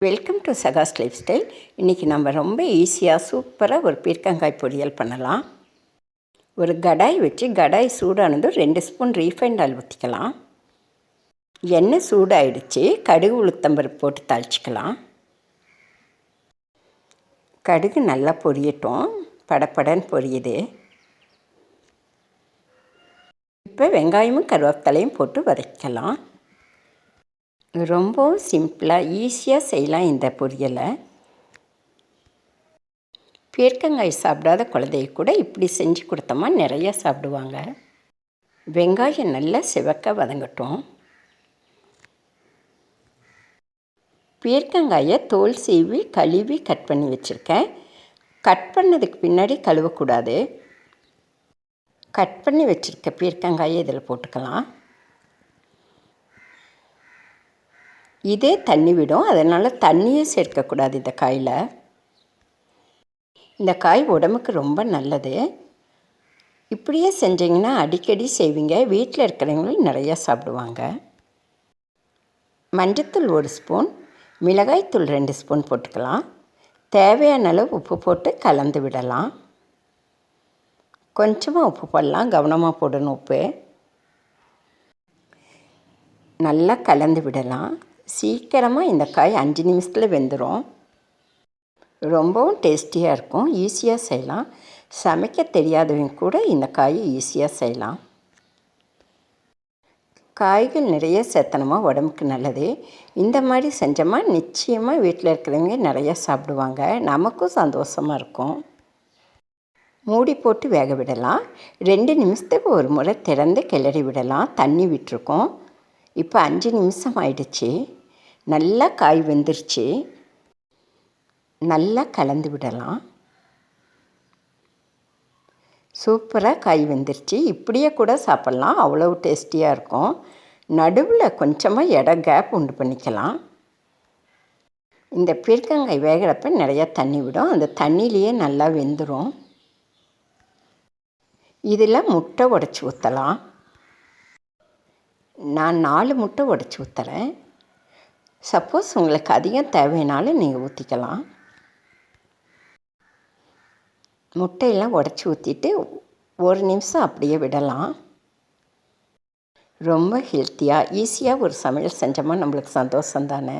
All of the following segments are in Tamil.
வெல்கம் டு சகாஸ் லைஃப் ஸ்டைல். இன்றைக்கி நம்ம ரொம்ப ஈஸியாக சூப்பராக ஒரு பீர்க்கங்காய் பொரியல் பண்ணலாம். ஒரு கடாய் வச்சு கடாய் சூடானதும் 2 ஸ்பூன் ரீஃபைண்ட் ஆயில் ஊற்றிக்கலாம். எண்ணெய் சூடாயிடுச்சு. கடுகு உளுத்தம்பருப்பு போட்டு தாளிச்சிக்கலாம். கடுகு நல்லா பொரியட்டும். படப்படன்னு பொரியுது. இப்போ வெங்காயமும் கருவேப்பிலையும் போட்டு வதக்கலாம். ரொம்பவும் சிம்பிளாக ஈஸியாக செய்யலாம் இந்த பொரியலை. பீர்க்கங்காய் சாப்பிடாத குழந்தைய கூட இப்படி செஞ்சு கொடுத்தோமா நிறையா சாப்பிடுவாங்க. வெங்காயம் நல்லா சிவக்க வதங்கட்டும். பீர்க்கங்காயை தோல் சீவி கழுவி கட் பண்ணி வச்சுருக்கேன். கட் பண்ணதுக்கு பின்னாடி கழுவக்கூடாது. கட் பண்ணி வச்சுருக்க பீர்க்கங்காயை இதில் போட்டுக்கலாம். இதே தண்ணி விடும், அதனால் தண்ணியே சேர்க்கக்கூடாது இந்த காயில். இந்த காய் உடம்புக்கு ரொம்ப நல்லது. இப்படியே செஞ்சிங்கன்னா அடிக்கடி செய்வீங்க. வீட்டில் இருக்கிறவங்களும் நிறையா சாப்பிடுவாங்க. மஞ்சத்தூள் 1 ஸ்பூன், மிளகாய்த்தூள் 2 ஸ்பூன் போட்டுக்கலாம். தேவையான அளவு உப்பு போட்டு கலந்து விடலாம். கொஞ்சமாக உப்பு போடலாம், கவனமாக போடணும் உப்பு. நல்லா கலந்து விடலாம். சீக்கிரமாக இந்த காய் 5 நிமிஷத்தில் வெந்துடும். ரொம்பவும் டேஸ்டியாக இருக்கும். ஈஸியாக செய்யலாம். சமைக்க தெரியாதவங்க கூட இந்த காயை ஈஸியாக செய்யலாம். காய்கள் நிறைய சேர்த்தனமா உடம்புக்கு நல்லது. இந்த மாதிரி செஞ்சோமா நிச்சயமாக வீட்டில் இருக்கிறவங்க நிறையா சாப்பிடுவாங்க. நமக்கும் சந்தோஷமாக இருக்கும். மூடி போட்டு வேக விடலாம். 2 நிமிஷத்துக்கு ஒரு முறை திறந்து கிளறி விடலாம். தண்ணி விட்டுருக்கோம். இப்போ 5 நிமிஷம் ஆயிடுச்சு. நல்லா காய் வெந்துருச்சு. நல்லா கலந்து விடலாம். சூப்பராக காய் வெந்துருச்சு. இப்படியே கூட சாப்பிட்லாம். அவ்வளோ டேஸ்டியாக இருக்கும். நடுவில் கொஞ்சமாக இடம் கேப் உண்டு பண்ணிக்கலாம். இந்த பீர்க்கங்காய் வேகிறப்ப நிறையா தண்ணி விடும். அந்த தண்ணியிலையே நல்லா வெந்துடும். இதில் முட்டை உடச்சி ஊற்றலாம். நான் 4 முட்டை உடச்சி ஊற்றுறேன். சப்போஸ் உங்களுக்கு அதிகம் தேவைனாலும் நீங்கள் ஊற்றிக்கலாம். முட்டையெல்லாம் உடச்சி ஊற்றிட்டு 1 நிமிஷம் அப்படியே விடலாம். ரொம்ப ஹெல்த்தியாக ஈஸியாக ஒரு சமையல் செஞ்சோமா நம்மளுக்கு சந்தோஷம் தானே.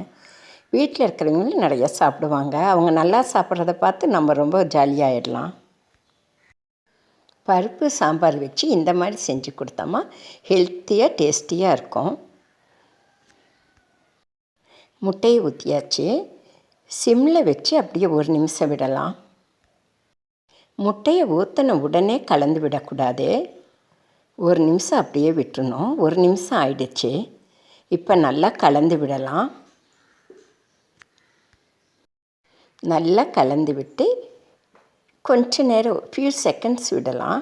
வீட்டில் இருக்கிறவங்களும் நிறையா சாப்பிடுவாங்க. அவங்க நல்லா சாப்பிட்றத பார்த்து நம்ம ரொம்ப ஜாலியாகிடலாம். பருப்பு சாம்பார் வச்சு இந்த மாதிரி செஞ்சு கொடுத்தோமா ஹெல்த்தியாக டேஸ்டியாக இருக்கும். முட்டையை ஊற்றியாச்சு. சிம்மில் வச்சு அப்படியே 1 நிமிஷம் விடலாம். முட்டையை ஊற்றின உடனே கலந்து விடக்கூடாது. 1 நிமிஷம் அப்படியே விட்டுறணும். 1 நிமிஷம் ஆயிடுச்சு. இப்போ நல்லா கலந்து விடலாம். நல்லா கலந்து விட்டு கொஞ்ச நேரம் ஃபியூ செகண்ட்ஸ் விடலாம்.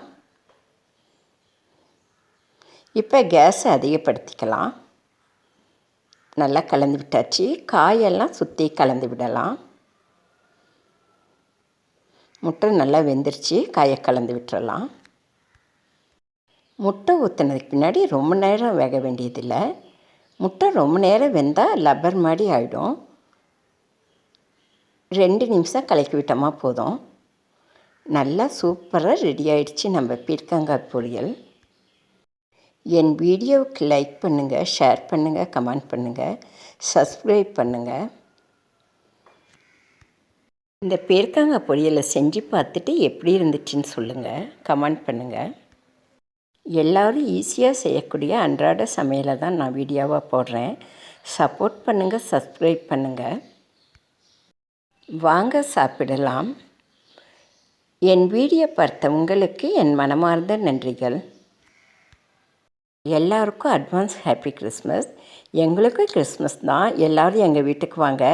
இப்போ கேஸை அதிகப்படுத்திக்கலாம். நல்லா கலந்து விட்டாச்சு. காயெல்லாம் சுற்றி கலந்து விடலாம். முட்டை நல்லா வெந்துருச்சு. காயை கலந்து விட்டுறலாம். முட்டை ஊற்றினதுக்கு பின்னாடி ரொம்ப நேரம் வேக வேண்டியதில்லை. முட்டை ரொம்ப நேரம் வெந்தால் லப்பர் மாதிரி ஆகிடும். 2 நிமிஷம் கலக்கி விட்டோமா போதும். நல்லா சூப்பராக ரெடி ஆகிடுச்சு நம்ம பீர்க்கங்காய் பொரியல். என் வீடியோவுக்கு லைக் பண்ணுங்கள், ஷேர் பண்ணுங்கள், கமெண்ட் பண்ணுங்கள், சப்ஸ்கிரைப் பண்ணுங்கள். இந்த பீர்க்கங்காய் பொரியலை செஞ்சு பார்த்துட்டு எப்படி இருந்துச்சுன்னு சொல்லுங்கள், கமெண்ட் பண்ணுங்கள். எல்லோரும் ஈஸியாக செய்யக்கூடிய அன்றாட சமையலை தான் நான் வீடியோவாக போடுறேன். சப்போர்ட் பண்ணுங்கள், சப்ஸ்கிரைப் பண்ணுங்கள். வாங்க சாப்பிடலாம். என் வீடியோ பார்த்த உங்களுக்கு என் மனமார்ந்த நன்றிகள். எல்லாருக்கும் அட்வான்ஸ் ஹாப்பி கிறிஸ்மஸ். எங்களுக்கும் கிறிஸ்மஸ் தான். எல்லோரும் எங்கள் வீட்டுக்கு வாங்க,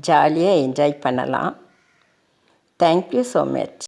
ஜாலியாக என்ஜாய் பண்ணலாம். Thank you so much.